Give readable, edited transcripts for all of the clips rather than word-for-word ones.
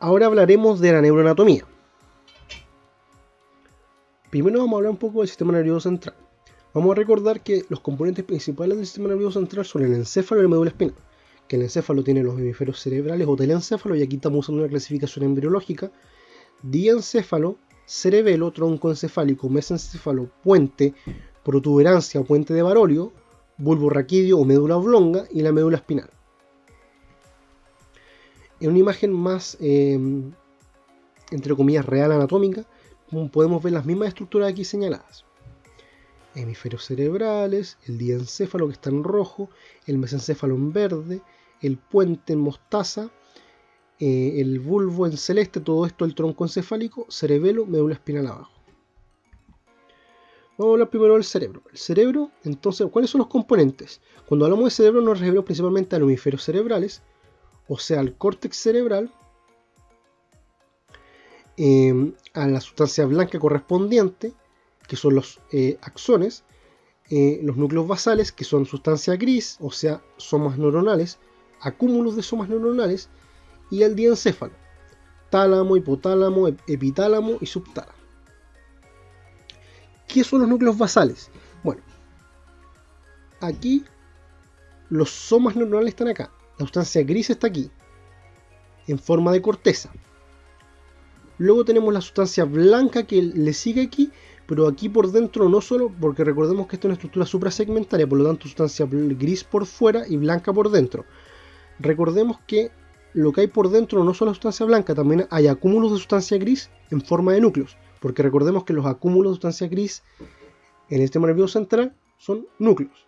Ahora hablaremos de la neuroanatomía. Primero vamos a hablar un poco del sistema nervioso central. Vamos a recordar que los componentes principales del sistema nervioso central son el encéfalo y la médula espinal. Que el encéfalo tiene los hemisferios cerebrales o telencéfalo, y aquí estamos usando una clasificación embriológica: diencéfalo, cerebelo, tronco encefálico, mesencéfalo, puente, protuberancia o puente de Barolio, bulbo raquídeo o médula oblonga y la médula espinal. En una imagen más, entre comillas, real anatómica, podemos ver las mismas estructuras aquí señaladas. Hemisferios cerebrales, el diencéfalo que está en rojo, el mesencéfalo en verde, el puente en mostaza, el bulbo en celeste, todo esto el tronco encefálico, cerebelo, médula espinal abajo. Vamos a hablar primero del cerebro. El cerebro, entonces, ¿cuáles son los componentes? Cuando hablamos de cerebro nos referimos principalmente a los hemisferios cerebrales, o sea, al córtex cerebral, a la sustancia blanca correspondiente, que son los axones, los núcleos basales, que son sustancia gris, o sea, somas neuronales, acúmulos de somas neuronales, y el diencéfalo, tálamo, hipotálamo, epitálamo y subtálamo. ¿Qué son los núcleos basales? Bueno, aquí los somas neuronales están acá, la sustancia gris está aquí, en forma de corteza. Luego tenemos la sustancia blanca que le sigue aquí, pero aquí por dentro no solo, porque recordemos que esto es una estructura suprasegmentaria, por lo tanto sustancia gris por fuera y blanca por dentro. Recordemos que lo que hay por dentro no solo la sustancia blanca, también hay acúmulos de sustancia gris en forma de núcleos, porque recordemos que los acúmulos de sustancia gris en el sistema nervioso central son núcleos.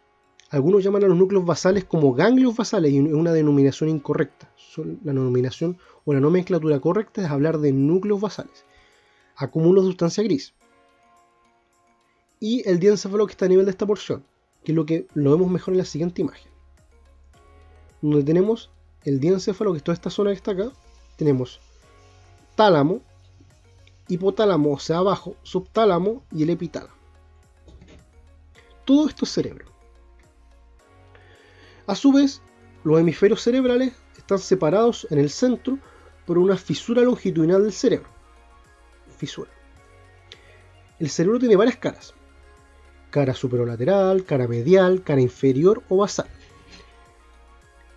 Algunos llaman a los núcleos basales como ganglios basales, y es una denominación incorrecta. La denominación o la nomenclatura correcta es hablar de núcleos basales, acúmulos de sustancia gris. Y el diencéfalo que está a nivel de esta porción, que es lo que lo vemos mejor en la siguiente imagen, donde tenemos el diencéfalo, que es toda esta zona que está acá. Tenemos tálamo, hipotálamo, o sea abajo, subtálamo y el epitálamo. Todo esto es cerebro. A su vez, los hemisferios cerebrales están separados en el centro por una fisura longitudinal del cerebro. Fisura. El cerebro tiene varias caras: cara superolateral, cara medial, cara inferior o basal.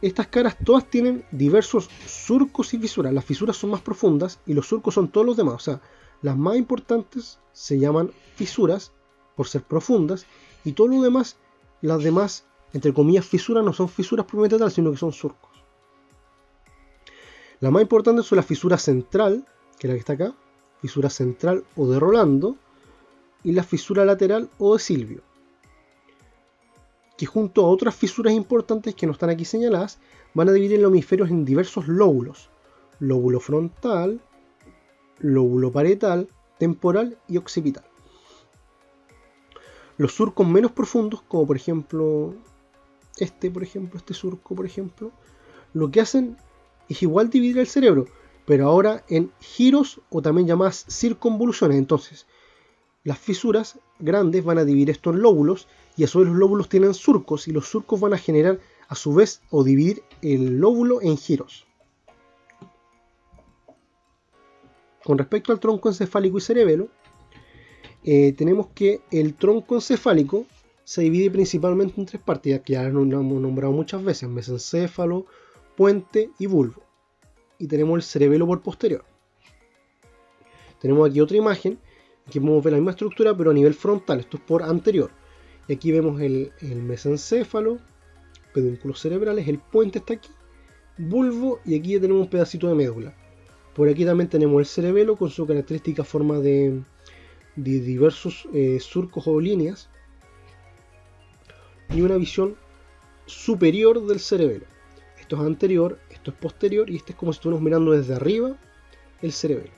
Estas caras todas tienen diversos surcos y fisuras. Las fisuras son más profundas y los surcos son todos los demás. O sea, las más importantes se llaman fisuras por ser profundas, y todo lo demás, las demás, entre comillas, fisuras, no son fisuras propiamente tal, sino que son surcos. Las más importantes son la fisura central, que es la que está acá, fisura central o de Rolando, y la fisura lateral o de Silvio, que junto a otras fisuras importantes que no están aquí señaladas, van a dividir los hemisferios en diversos lóbulos: lóbulo frontal, lóbulo parietal, temporal y occipital. Los surcos menos profundos, como por ejemplo este surco, por ejemplo, lo que hacen es igual dividir el cerebro, pero ahora en giros o también llamadas circunvoluciones. Entonces, las fisuras grandes van a dividir esto en lóbulos, y a su vez los lóbulos tienen surcos, y los surcos van a generar a su vez o dividir el lóbulo en giros. Con respecto al tronco encefálico y cerebelo, tenemos que el tronco encefálico se divide principalmente en tres partes, que ya lo hemos nombrado muchas veces: mesencéfalo, puente y bulbo. Y tenemos el cerebelo por posterior. Tenemos aquí otra imagen, aquí podemos ver la misma estructura pero a nivel frontal, esto es por anterior. Y aquí vemos el mesencéfalo, pedúnculos cerebrales, el puente está aquí, bulbo, y aquí ya tenemos un pedacito de médula. Por aquí también tenemos el cerebelo con su característica forma de diversos surcos o líneas, y una visión superior del cerebelo. Esto es anterior, esto es posterior, y este es como si estuviéramos mirando desde arriba el cerebelo.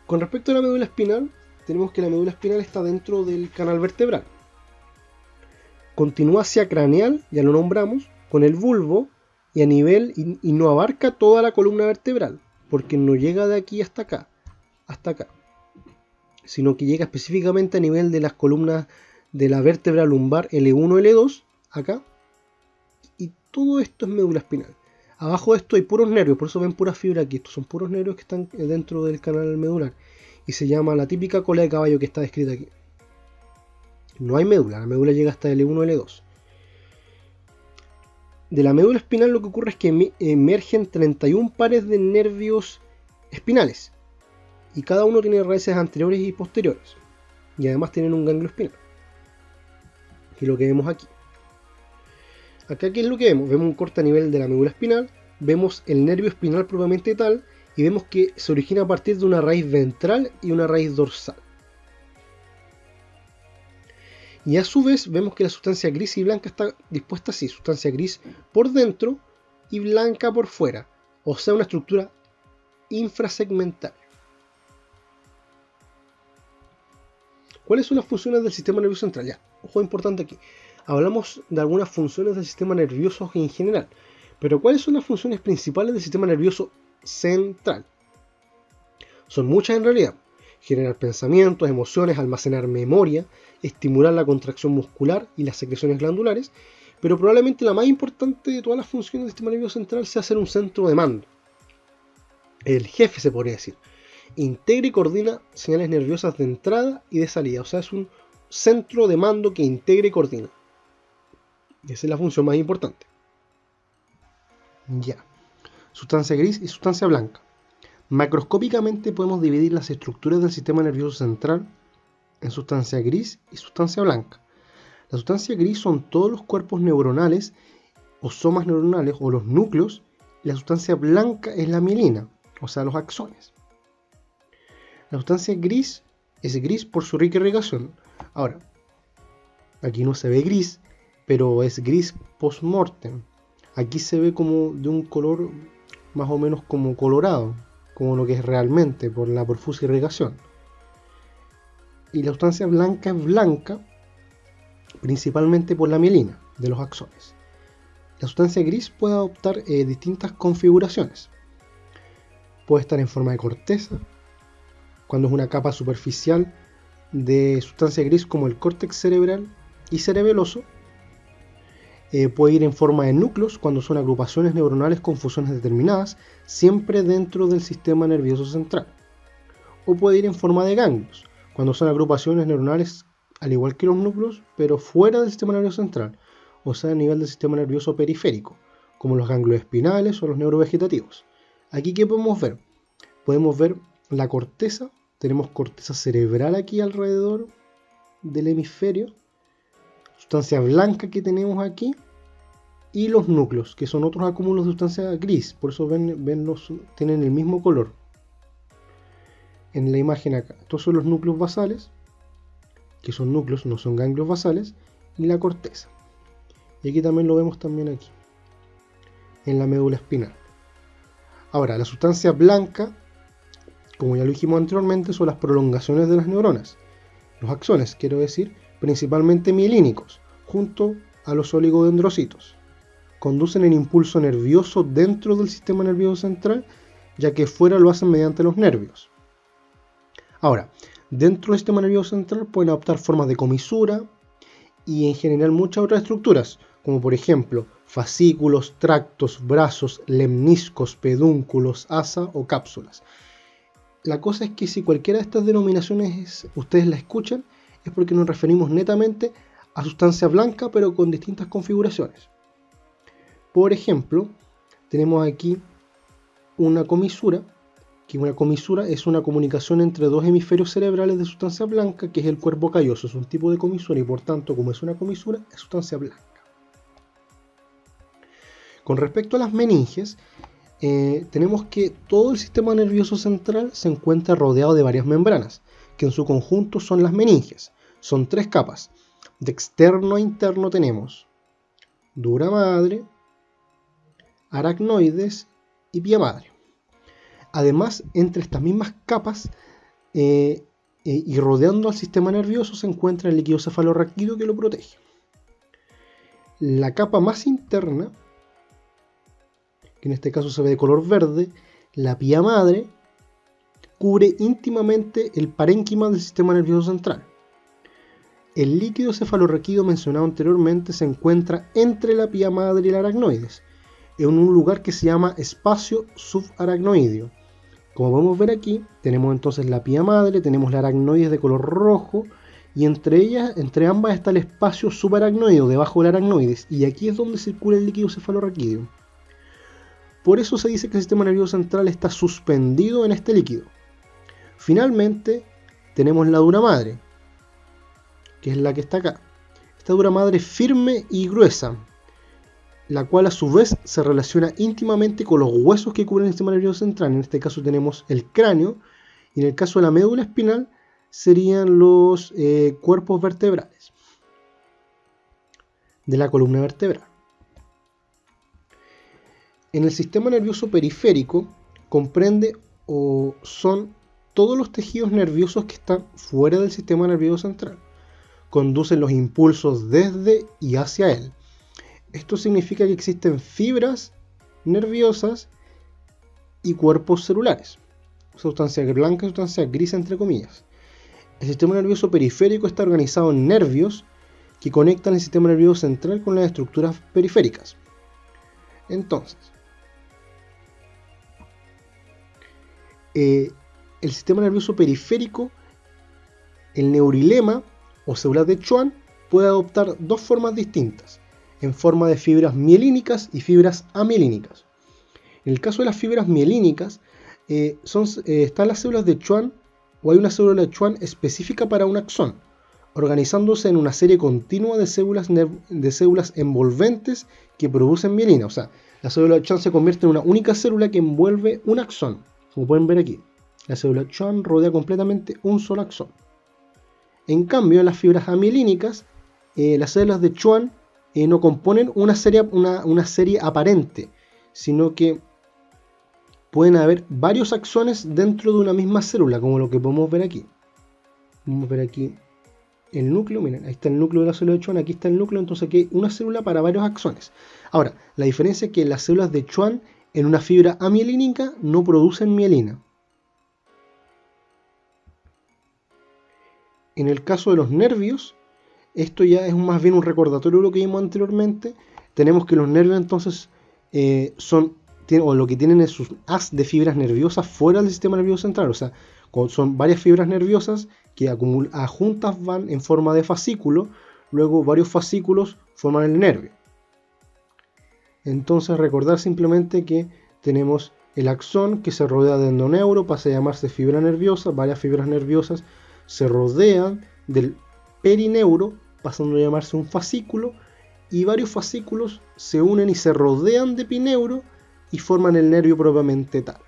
Con respecto a la médula espinal, tenemos que la médula espinal está dentro del canal vertebral. Continúa hacia craneal, ya lo nombramos, con el bulbo, y a nivel y no abarca toda la columna vertebral, porque no llega de aquí hasta acá, sino que llega específicamente a nivel de las columnas de la vértebra lumbar L1, L2, acá, y todo esto es médula espinal. Abajo de esto hay puros nervios, por eso ven puras fibras aquí. Estos son puros nervios que están dentro del canal medular. Y se llama la típica cola de caballo que está descrita aquí. No hay médula, la médula llega hasta L1, L2. De la médula espinal lo que ocurre es que emergen 31 pares de nervios espinales. Y cada uno tiene raíces anteriores y posteriores. Y además tienen un ganglio espinal. Y lo que vemos aquí. Acá, ¿qué es lo que vemos? Vemos un corte a nivel de la médula espinal, vemos el nervio espinal propiamente tal, y vemos que se origina a partir de una raíz ventral y una raíz dorsal. Y a su vez vemos que la sustancia gris y blanca está dispuesta así, sustancia gris por dentro y blanca por fuera, o sea, una estructura infrasegmental. ¿Cuáles son las funciones del sistema nervioso central? Ya, ojo importante aquí. Hablamos de algunas funciones del sistema nervioso en general, pero ¿cuáles son las funciones principales del sistema nervioso central? Son muchas en realidad. Generar pensamientos, emociones, almacenar memoria, estimular la contracción muscular y las secreciones glandulares, pero probablemente la más importante de todas las funciones del sistema nervioso central sea ser un centro de mando. El jefe, se podría decir. Integra y coordina señales nerviosas de entrada y de salida, o sea, es un centro de mando que integra y coordina. Esa es la función más importante. Ya. Sustancia gris y sustancia blanca. Macroscópicamente podemos dividir las estructuras del sistema nervioso central en sustancia gris y sustancia blanca. La sustancia gris son todos los cuerpos neuronales o somas neuronales o los núcleos. Y la sustancia blanca es la mielina, o sea, los axones. La sustancia gris es gris por su rica irrigación. Ahora, aquí no se ve gris, pero es gris post-mortem. Aquí se ve como de un color más o menos como colorado, como lo que es realmente por la profusa irrigación. Y la sustancia blanca es blanca principalmente por la mielina de los axones. La sustancia gris puede adoptar distintas configuraciones. Puede estar en forma de corteza, cuando es una capa superficial de sustancia gris como el córtex cerebral y cerebeloso. Puede ir en forma de núcleos cuando son agrupaciones neuronales con funciones determinadas, siempre dentro del sistema nervioso central. O puede ir en forma de ganglios, cuando son agrupaciones neuronales al igual que los núcleos, pero fuera del sistema nervioso central, o sea, a nivel del sistema nervioso periférico, como los ganglios espinales o los neurovegetativos. Aquí, ¿qué podemos ver? Podemos ver la corteza. Tenemos corteza cerebral aquí alrededor del hemisferio, sustancia blanca que tenemos aquí, y los núcleos, que son otros acúmulos de sustancia gris, por eso tienen el mismo color en la imagen acá. Estos son los núcleos basales, que son núcleos, no son ganglios basales, y la corteza. Y aquí también lo vemos también aquí, en la médula espinal. Ahora, la sustancia blanca, como ya lo dijimos anteriormente, son las prolongaciones de las neuronas. Los axones, quiero decir, principalmente mielínicos, junto a los oligodendrocitos. Conducen el impulso nervioso dentro del sistema nervioso central, ya que fuera lo hacen mediante los nervios. Ahora, dentro del sistema nervioso central pueden adoptar formas de comisura y en general muchas otras estructuras, como por ejemplo fascículos, tractos, brazos, lemniscos, pedúnculos, asa o cápsulas. La cosa es que si cualquiera de estas denominaciones ustedes la escuchan, es porque nos referimos netamente a sustancia blanca, pero con distintas configuraciones. Por ejemplo, tenemos aquí una comisura, que una comisura es una comunicación entre dos hemisferios cerebrales de sustancia blanca, que es el cuerpo calloso. Es un tipo de comisura y por tanto, como es una comisura, es sustancia blanca. Con respecto a las meninges, tenemos que todo el sistema nervioso central se encuentra rodeado de varias membranas, que en su conjunto son las meninges. Son 3 capas. De externo a interno tenemos dura madre, aracnoides y pía madre. Además, entre estas mismas capas y rodeando al sistema nervioso se encuentra el líquido cefalorraquídeo que lo protege. La capa más interna, que en este caso se ve de color verde, la pía madre, cubre íntimamente el parénquima del sistema nervioso central. El líquido cefalorraquídeo mencionado anteriormente se encuentra entre la pía madre y la aracnoides. en un lugar que se llama espacio subaracnoideo. Como podemos ver aquí, tenemos entonces la pía madre, tenemos la aracnoides de color rojo, y entre ambas está el espacio subaracnoideo, debajo del aracnoides, y aquí es donde circula el líquido cefalorraquídeo. Por eso se dice que el sistema nervioso central está suspendido en este líquido. Finalmente, tenemos la dura madre, que es la que está acá. Esta dura madre es firme y gruesa, la cual a su vez se relaciona íntimamente con los huesos que cubren el sistema nervioso central. En este caso tenemos el cráneo, y en el caso de la médula espinal serían los cuerpos vertebrales de la columna vertebral. En el sistema nervioso periférico comprende o son todos los tejidos nerviosos que están fuera del sistema nervioso central. Conducen los impulsos desde y hacia él. Esto significa que existen fibras nerviosas y cuerpos celulares. Sustancia blanca y sustancia gris entre comillas. El sistema nervioso periférico está organizado en nervios que conectan el sistema nervioso central con las estructuras periféricas. Entonces, el sistema nervioso periférico, el neurilema o células de Schwann, puede adoptar dos formas distintas, en forma de fibras mielínicas y fibras amielínicas. En el caso de las fibras mielínicas, están las células de Schwann, o hay una célula de Schwann específica para un axón, organizándose en una serie continua de células envolventes que producen mielina. O sea, la célula de Schwann se convierte en una única célula que envuelve un axón. Como pueden ver aquí, la célula de Schwann rodea completamente un solo axón. En cambio, en las fibras amielínicas, las células de Schwann no componen una serie aparente, sino que pueden haber varios axones dentro de una misma célula, como lo que podemos ver aquí. Vamos a ver aquí el núcleo, miren, ahí está el núcleo de la célula de Schwann, aquí está el núcleo, entonces aquí hay una célula para varios axones. Ahora, la diferencia es que las células de Schwann en una fibra amielínica no producen mielina. En el caso de los nervios, esto ya es más bien un recordatorio de lo que vimos anteriormente. Tenemos que los nervios entonces lo que tienen es sus haz de fibras nerviosas fuera del sistema nervioso central. O sea, son varias fibras nerviosas que juntas van en forma de fascículo, luego varios fascículos forman el nervio. Entonces recordar simplemente que tenemos el axón que se rodea del endoneuro, pasa a llamarse fibra nerviosa, varias fibras nerviosas se rodean del perineuro, pasando a llamarse un fascículo, y varios fascículos se unen y se rodean de epineuro y forman el nervio propiamente tal.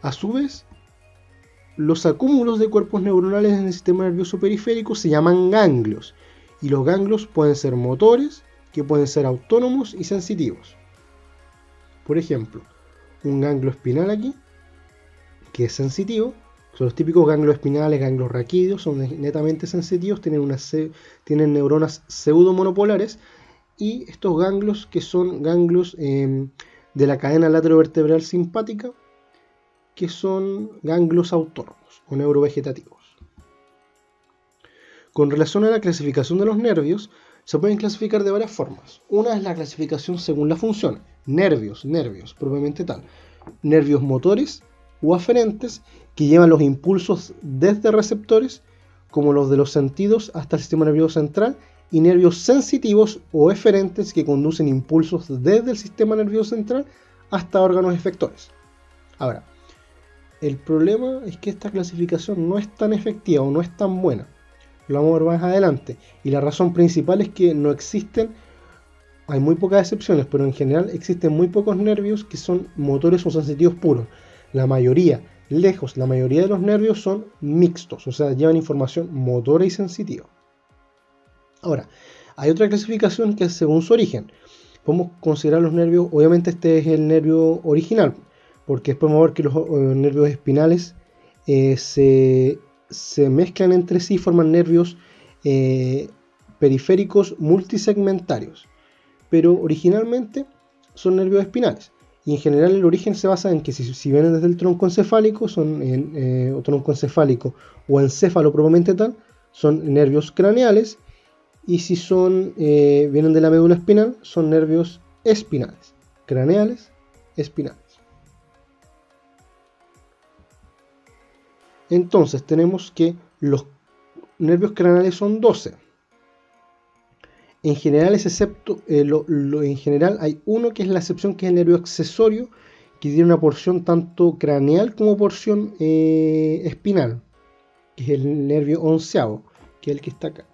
A su vez, los acúmulos de cuerpos neuronales en el sistema nervioso periférico se llaman ganglios, y los ganglios pueden ser motores, que pueden ser autónomos y sensitivos. Por ejemplo, un ganglio espinal aquí, que es sensitivo, son los típicos ganglios espinales, ganglios raquídeos, son netamente sensitivos, tienen neuronas pseudomonopolares, y estos ganglios que son ganglios de la cadena laterovertebral simpática, que son ganglios autónomos o neurovegetativos. Con relación a la clasificación de los nervios, se pueden clasificar de varias formas. Una es la clasificación según la función. Nervios, propiamente tal. Nervios motores o aferentes que llevan los impulsos desde receptores, como los de los sentidos, hasta el sistema nervioso central, y nervios sensitivos o eferentes que conducen impulsos desde el sistema nervioso central hasta órganos efectores. Ahora, el problema es que esta clasificación no es tan efectiva o no es tan buena. Lo vamos a ver más adelante. Y la razón principal es que no existen, hay muy pocas excepciones, pero en general existen muy pocos nervios que son motores o sensitivos puros. La mayoría de los nervios son mixtos, o sea, llevan información motora y sensitiva. Ahora, hay otra clasificación que es según su origen. Podemos considerar los nervios, obviamente este es el nervio original, porque después vamos a ver que los nervios espinales se mezclan entre sí y forman nervios periféricos multisegmentarios, pero originalmente son nervios espinales. Y en general el origen se basa en que si vienen desde el tronco encefálico, o tronco encefálico o encéfalo propiamente tal, son nervios craneales, y si vienen de la médula espinal, son nervios espinales. Craneales, espinales. Entonces tenemos que los nervios craneales son 12. En general, en general hay uno que es la excepción, que es el nervio accesorio, que tiene una porción tanto craneal como porción espinal, que es el nervio onceavo, que es el que está acá.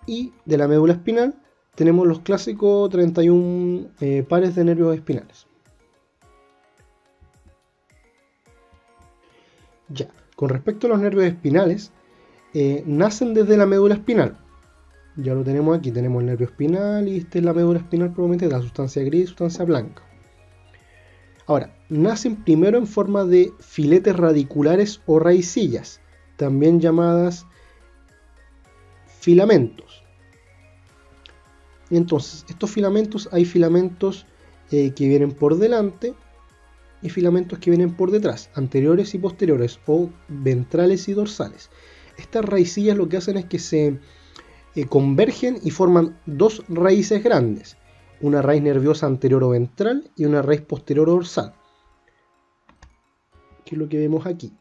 Y de la médula espinal tenemos los clásicos 31 pares de nervios espinales. Ya, con respecto a los nervios espinales, nacen desde la médula espinal. Ya lo tenemos aquí, tenemos el nervio espinal y esta es la médula espinal, probablemente de la sustancia gris y sustancia blanca. Ahora, nacen primero en forma de filetes radiculares o raicillas, también llamadas filamentos. Entonces, estos filamentos, hay filamentos que vienen por delante y filamentos que vienen por detrás, anteriores y posteriores, o ventrales y dorsales. Estas raicillas lo que hacen es que se convergen y forman dos raíces grandes, una raíz nerviosa anterior o ventral y una raíz posterior o dorsal, que es lo que vemos aquí.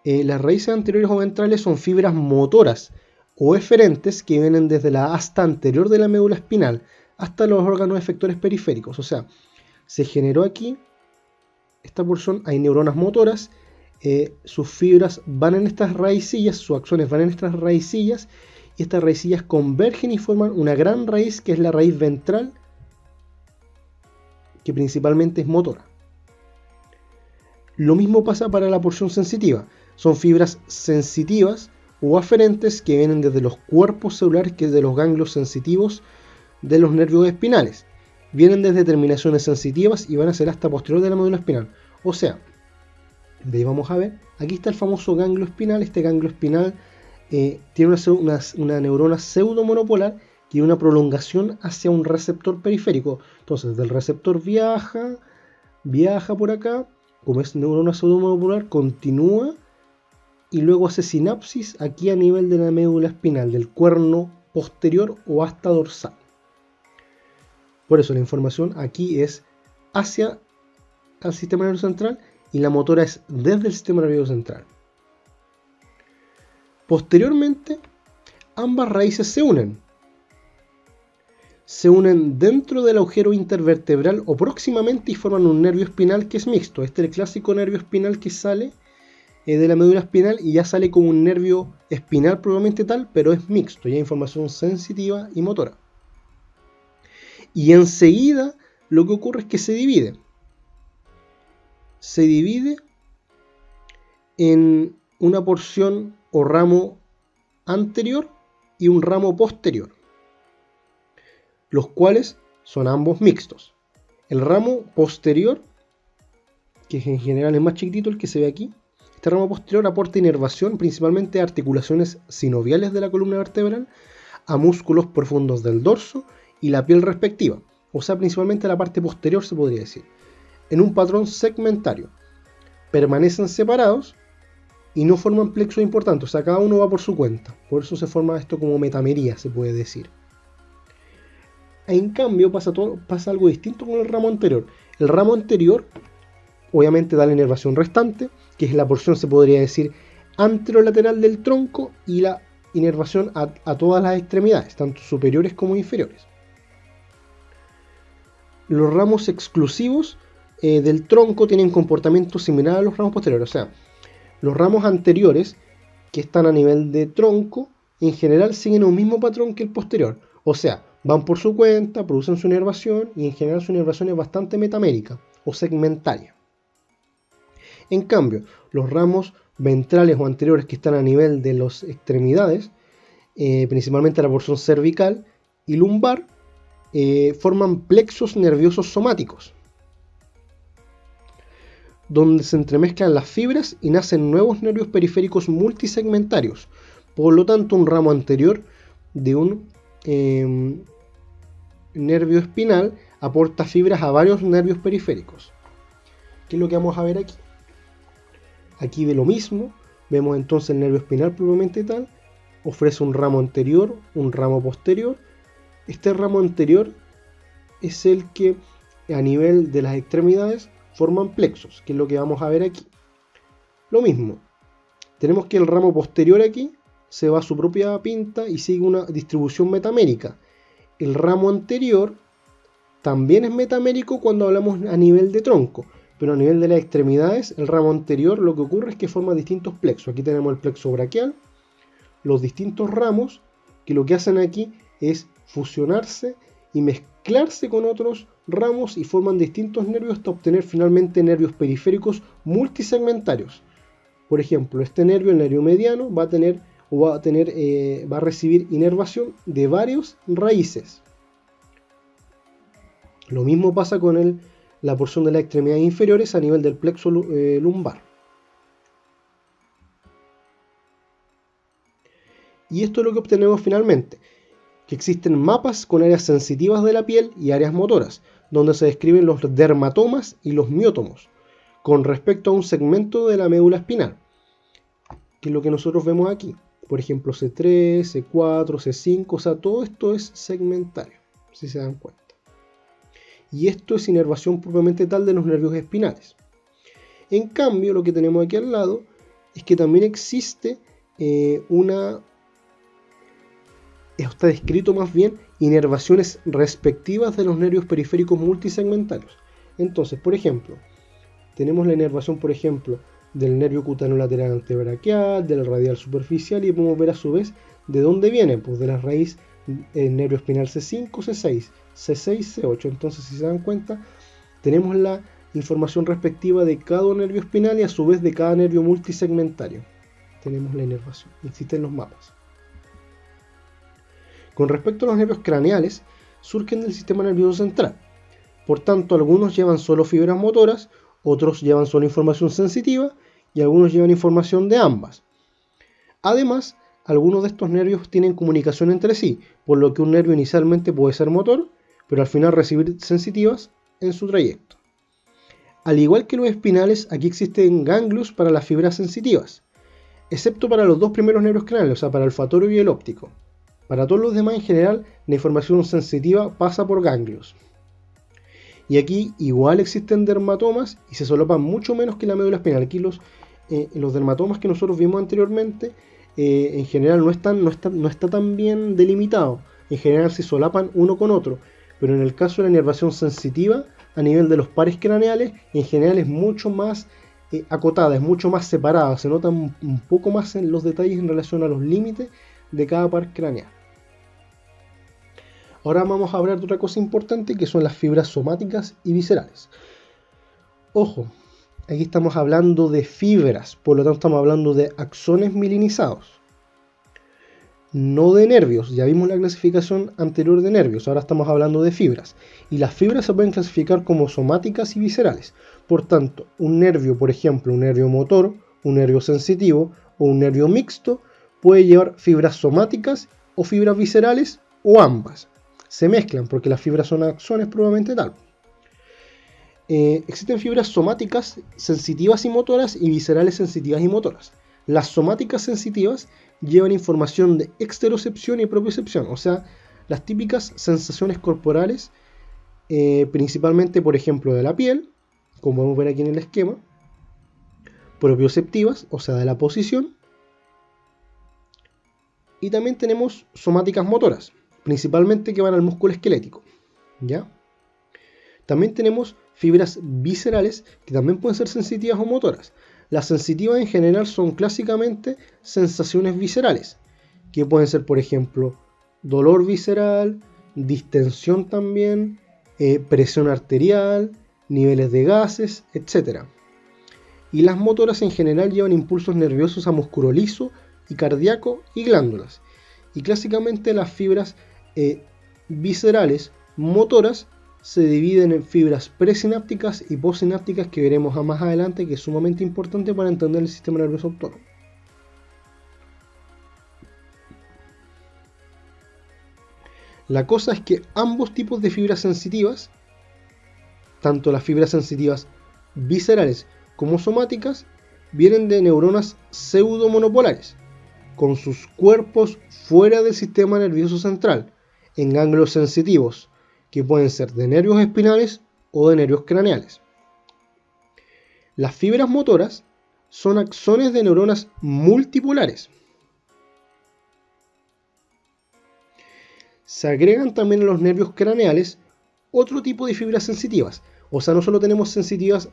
Las raíces anteriores o ventrales son fibras motoras o eferentes que vienen desde la asta anterior de la médula espinal hasta los órganos efectores periféricos. O sea, se generó aquí esta porción, hay neuronas motoras, sus fibras van en estas raicillas, sus axones van en estas raicillas, y estas raicillas convergen y forman una gran raíz, que es la raíz ventral, que principalmente es motora. Lo mismo pasa para la porción sensitiva. Son fibras sensitivas o aferentes que vienen desde los cuerpos celulares, que es de los ganglios sensitivos de los nervios espinales. Vienen desde terminaciones sensitivas y van a ser hasta posterior de la médula espinal. O sea, de ahí vamos a ver, aquí está el famoso ganglio espinal. Este ganglio espinal tiene una neurona pseudomonopolar que tiene una prolongación hacia un receptor periférico. Entonces, del receptor viaja por acá, como es neurona pseudomonopolar, continúa y luego hace sinapsis aquí a nivel de la médula espinal, del cuerno posterior o hasta dorsal. Por eso la información aquí es hacia el sistema nervioso central y la motora es desde el sistema nervioso central. Posteriormente, ambas raíces se unen. Se unen dentro del agujero intervertebral o próximamente y forman un nervio espinal que es mixto. Este es el clásico nervio espinal que sale de la médula espinal y ya sale como un nervio espinal probablemente tal, pero es mixto, ya hay información sensitiva y motora. Y enseguida lo que ocurre es que se divide. Se divide en una porción o ramo anterior y un ramo posterior, los cuales son ambos mixtos. El ramo posterior, que en general es más chiquitito, el que se ve aquí, este ramo posterior aporta inervación principalmente a articulaciones sinoviales de la columna vertebral, a músculos profundos del dorso y la piel respectiva, o sea, principalmente la parte posterior se podría decir, en un patrón segmentario. Permanecen separados y no forman plexos importantes, o sea, cada uno va por su cuenta. Por eso se forma esto como metamería, se puede decir. En cambio, pasa algo distinto con el ramo anterior. El ramo anterior, obviamente, da la inervación restante, que es la porción, se podría decir, anterolateral del tronco, y la inervación a todas las extremidades, tanto superiores como inferiores. Los ramos exclusivos del tronco tienen comportamiento similar a los ramos posteriores, o sea, los ramos anteriores, que están a nivel de tronco, en general siguen un mismo patrón que el posterior. O sea, van por su cuenta, producen su inervación y en general su inervación es bastante metamérica o segmentaria. En cambio, los ramos ventrales o anteriores que están a nivel de las extremidades, principalmente la porción cervical y lumbar, forman plexos nerviosos somáticos, donde se entremezclan las fibras y nacen nuevos nervios periféricos multisegmentarios. Por lo tanto, un ramo anterior de un nervio espinal aporta fibras a varios nervios periféricos. ¿Qué es lo que vamos a ver aquí? Aquí ve lo mismo, vemos entonces el nervio espinal propiamente tal, ofrece un ramo anterior, un ramo posterior. Este ramo anterior es el que a nivel de las extremidades forman plexos, que es lo que vamos a ver aquí. Lo mismo, tenemos que el ramo posterior aquí se va a su propia pinta y sigue una distribución metamérica. El ramo anterior también es metamérico cuando hablamos a nivel de tronco, pero a nivel de las extremidades, el ramo anterior lo que ocurre es que forma distintos plexos. Aquí tenemos el plexo braquial, los distintos ramos que lo que hacen aquí es fusionarse y mezclarse con otros ramos y forman distintos nervios hasta obtener finalmente nervios periféricos multisegmentarios. Por ejemplo, este nervio, el nervio mediano, va a recibir inervación de varias raíces. Lo mismo pasa con la porción de las extremidades inferiores a nivel del plexo lumbar. Y esto es lo que obtenemos finalmente, que existen mapas con áreas sensitivas de la piel y áreas motoras, donde se describen los dermatomas y los miótomos, con respecto a un segmento de la médula espinal, que es lo que nosotros vemos aquí. Por ejemplo, C3, C4, C5, o sea, todo esto es segmentario, si se dan cuenta. Y esto es inervación propiamente tal de los nervios espinales. En cambio, lo que tenemos aquí al lado es que también existe está descrito más bien inervaciones respectivas de los nervios periféricos multisegmentarios. Entonces, por ejemplo, tenemos la inervación, por ejemplo, del nervio cutáneo lateral antebraquial, del radial superficial, y podemos ver a su vez de dónde viene, pues de la raíz nervio espinal C5, C6, C6, C8. Entonces, si se dan cuenta, tenemos la información respectiva de cada nervio espinal y a su vez de cada nervio multisegmentario. Tenemos la inervación, existen los mapas. Con respecto a los nervios craneales, surgen del sistema nervioso central. Por tanto, algunos llevan solo fibras motoras, otros llevan solo información sensitiva y algunos llevan información de ambas. Además, algunos de estos nervios tienen comunicación entre sí, por lo que un nervio inicialmente puede ser motor, pero al final recibir sensitivas en su trayecto. Al igual que los espinales, aquí existen ganglios para las fibras sensitivas, excepto para los dos primeros nervios craneales, o sea, para el olfatorio y el óptico. Para todos los demás, en general, la información sensitiva pasa por ganglios. Y aquí igual existen dermatomas y se solapan mucho menos que la médula espinal. Aquí los dermatomas que nosotros vimos anteriormente, en general no está tan bien delimitado. En general se solapan uno con otro. Pero en el caso de la inervación sensitiva, a nivel de los pares craneales, en general es mucho más acotada, es mucho más separada. Se nota un poco más en los detalles en relación a los límites de cada par craneal. Ahora vamos a hablar de otra cosa importante, que son las fibras somáticas y viscerales. Ojo, aquí estamos hablando de fibras, por lo tanto estamos hablando de axones mielinizados, no de nervios. Ya vimos la clasificación anterior de nervios, ahora estamos hablando de fibras. Y las fibras se pueden clasificar como somáticas y viscerales. Por tanto, un nervio, por ejemplo, un nervio motor, un nervio sensitivo o un nervio mixto, puede llevar fibras somáticas o fibras viscerales o ambas. Se mezclan porque las fibras son axones probablemente tal. Existen fibras somáticas sensitivas y motoras y viscerales sensitivas y motoras. Las somáticas sensitivas llevan información de exterocepción y propiocepción, o sea, las típicas sensaciones corporales, principalmente por ejemplo de la piel, como podemos ver aquí en el esquema, propioceptivas, o sea, de la posición, y también tenemos somáticas motoras, principalmente que van al músculo esquelético, ¿ya? También tenemos fibras viscerales que también pueden ser sensitivas o motoras. Las sensitivas en general son clásicamente sensaciones viscerales, que pueden ser, por ejemplo, dolor visceral, distensión también, presión arterial, niveles de gases, etc. Y las motoras en general llevan impulsos nerviosos a músculo liso y cardíaco y glándulas. Y clásicamente las fibras viscerales motoras se dividen en fibras presinápticas y postsinápticas, que veremos más adelante, que es sumamente importante para entender el sistema nervioso autónomo. La cosa es que ambos tipos de fibras sensitivas, tanto las fibras sensitivas viscerales como somáticas, vienen de neuronas pseudomonopolares, con sus cuerpos fuera del sistema nervioso central, en ganglios sensitivos, que pueden ser de nervios espinales o de nervios craneales. Las fibras motoras son axones de neuronas multipolares. Se agregan también a los nervios craneales otro tipo de fibras sensitivas. O sea, no solo tenemos sensitivas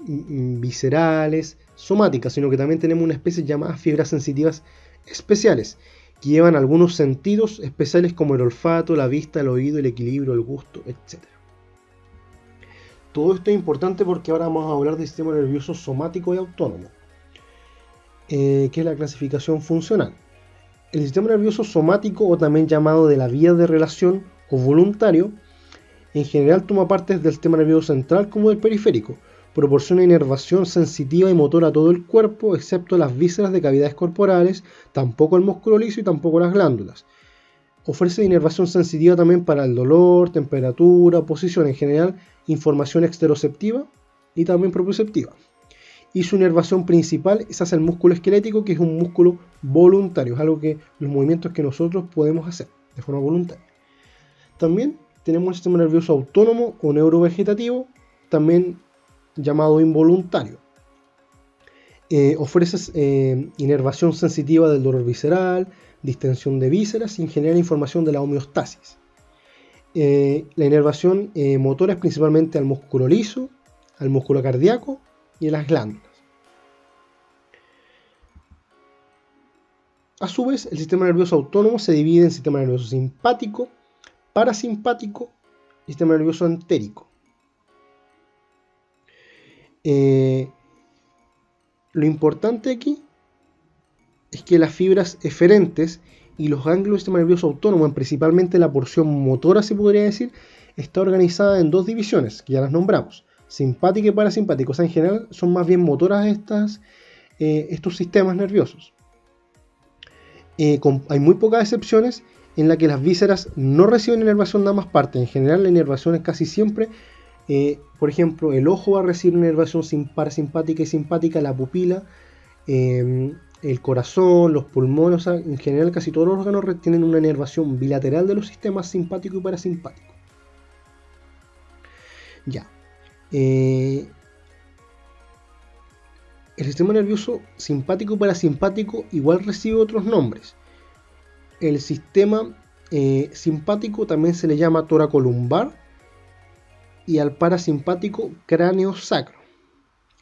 viscerales, somáticas, sino que también tenemos una especie llamada fibras sensitivas especiales, que llevan algunos sentidos especiales como el olfato, la vista, el oído, el equilibrio, el gusto, etc. Todo esto es importante porque ahora vamos a hablar del sistema nervioso somático y autónomo, que es la clasificación funcional. El sistema nervioso somático, o también llamado de la vía de relación o voluntario, en general toma partes del sistema nervioso central como del periférico. Proporciona inervación sensitiva y motora a todo el cuerpo, excepto las vísceras de cavidades corporales, tampoco el músculo liso y tampoco las glándulas. Ofrece inervación sensitiva también para el dolor, temperatura, posición, en general, información exteroceptiva y también propioceptiva. Y su inervación principal es hacia el músculo esquelético, que es un músculo voluntario, es algo que los movimientos que nosotros podemos hacer de forma voluntaria. También tenemos el sistema nervioso autónomo o neurovegetativo, también llamado involuntario. Ofrece inervación sensitiva del dolor visceral, distensión de vísceras y en general información de la homeostasis. La inervación motora es principalmente al músculo liso, al músculo cardíaco y a las glándulas. A su vez, el sistema nervioso autónomo se divide en sistema nervioso simpático, parasimpático y sistema nervioso entérico. Lo importante aquí es que las fibras eferentes y los ganglios del sistema nervioso autónomo, principalmente la porción motora, se podría decir, está organizada en dos divisiones, que ya las nombramos, simpática y parasimpática. O sea, en general son más bien motoras estos sistemas nerviosos. Hay muy pocas excepciones en las que las vísceras no reciben inervación de ambas partes. En general la inervación es casi siempre, por ejemplo, el ojo va a recibir una inervación parasimpática y simpática, la pupila, el corazón, los pulmones, o sea, en general casi todos los órganos tienen una inervación bilateral de los sistemas simpático y parasimpático. Ya. El sistema nervioso simpático y parasimpático igual recibe otros nombres. El sistema simpático también se le llama toracolumbar y al parasimpático cráneo-sacro,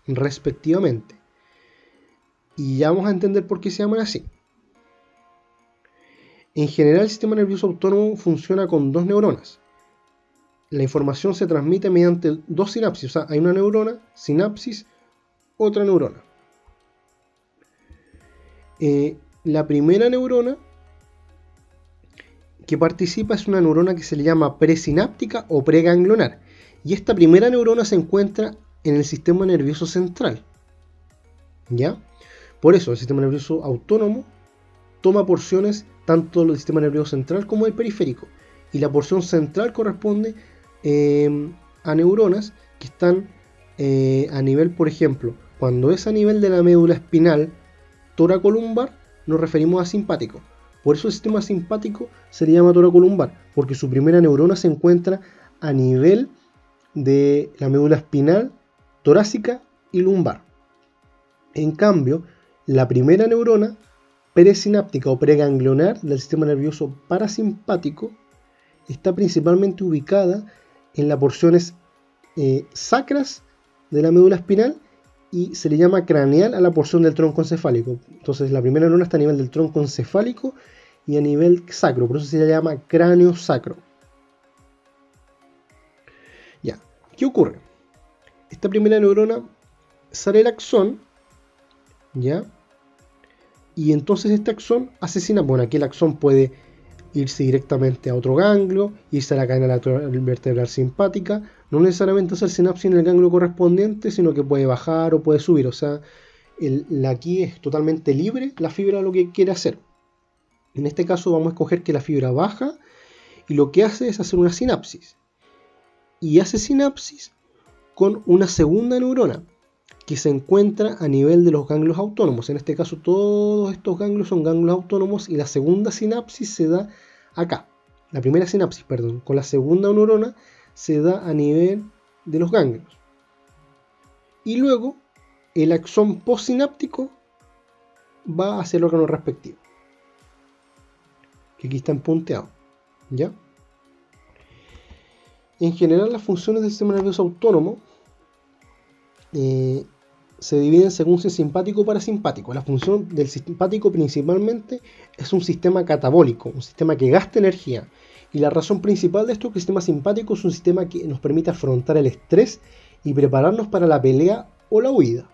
respectivamente. Y ya vamos a entender por qué se llaman así. En general, el sistema nervioso autónomo funciona con dos neuronas. La información se transmite mediante dos sinapsis, o sea, hay una neurona, sinapsis, otra neurona. La primera neurona que participa es una neurona que se le llama presináptica o preganglionar. Y esta primera neurona se encuentra en el sistema nervioso central. ¿Ya? Por eso el sistema nervioso autónomo toma porciones tanto del sistema nervioso central como del periférico. Y la porción central corresponde a neuronas que están a nivel, por ejemplo, cuando es a nivel de la médula espinal toracolumbar, nos referimos a simpático. Por eso el sistema simpático se le llama toracolumbar, porque su primera neurona se encuentra a nivel de la médula espinal, torácica y lumbar. En cambio, la primera neurona presináptica o preganglionar del sistema nervioso parasimpático está principalmente ubicada en las porciones sacras de la médula espinal y se le llama craneal a la porción del tronco encefálico. Entonces la primera neurona está a nivel del tronco encefálico y a nivel sacro, por eso se le llama cráneo sacro. Ya, ¿qué ocurre? Esta primera neurona sale el axón, ¿ya? Y entonces este axón asesina, bueno, aquí el axón puede irse directamente a otro ganglio, irse a la cadena vertebral simpática, no necesariamente hacer sinapsis en el ganglio correspondiente, sino que puede bajar o puede subir, o sea, aquí es totalmente libre la fibra lo que quiere hacer. En este caso vamos a escoger que la fibra baja y lo que hace es hacer una sinapsis. Y hace sinapsis con una segunda neurona, que se encuentra a nivel de los ganglios autónomos. En este caso todos estos ganglios son ganglios autónomos y la segunda sinapsis se da acá. La primera sinapsis, perdón, con la segunda neurona se da a nivel de los ganglios. Y luego el axón postsináptico va hacia el órgano respectivo, que aquí está punteado, ¿ya? En general las funciones del sistema nervioso autónomo se dividen según si es simpático o parasimpático. La función del simpático principalmente es un sistema catabólico, un sistema que gasta energía. Y la razón principal de esto es que el sistema simpático es un sistema que nos permite afrontar el estrés y prepararnos para la pelea o la huida.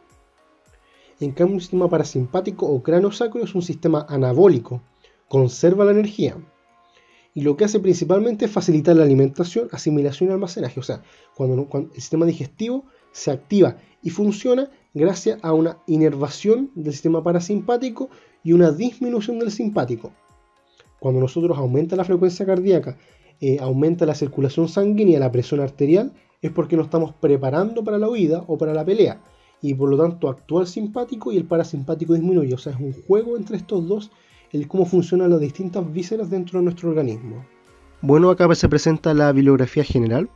En cambio, un sistema parasimpático o cráneo-sacro es un sistema anabólico, conserva la energía. Y lo que hace principalmente es facilitar la alimentación, asimilación y almacenaje. O sea, cuando el sistema digestivo se activa y funciona gracias a una inervación del sistema parasimpático y una disminución del simpático. Cuando nosotros aumenta la frecuencia cardíaca, aumenta la circulación sanguínea, la presión arterial, es porque nos estamos preparando para la huida o para la pelea. Y por lo tanto actúa el simpático y el parasimpático disminuye. O sea, es un juego entre estos dos, el cómo funcionan las distintas vísceras dentro de nuestro organismo. Bueno, acá se presenta la bibliografía general,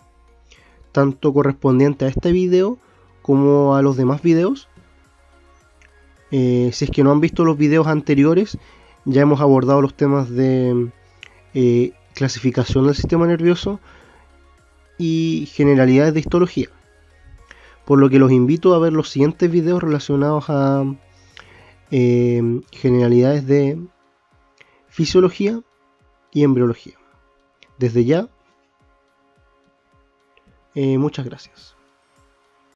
tanto correspondiente a este video como a los demás videos. Si es que no han visto los videos anteriores, ya hemos abordado los temas de clasificación del sistema nervioso y generalidades de histología. Por lo que los invito a ver los siguientes videos relacionados a generalidades de fisiología y embriología. Desde ya, muchas gracias.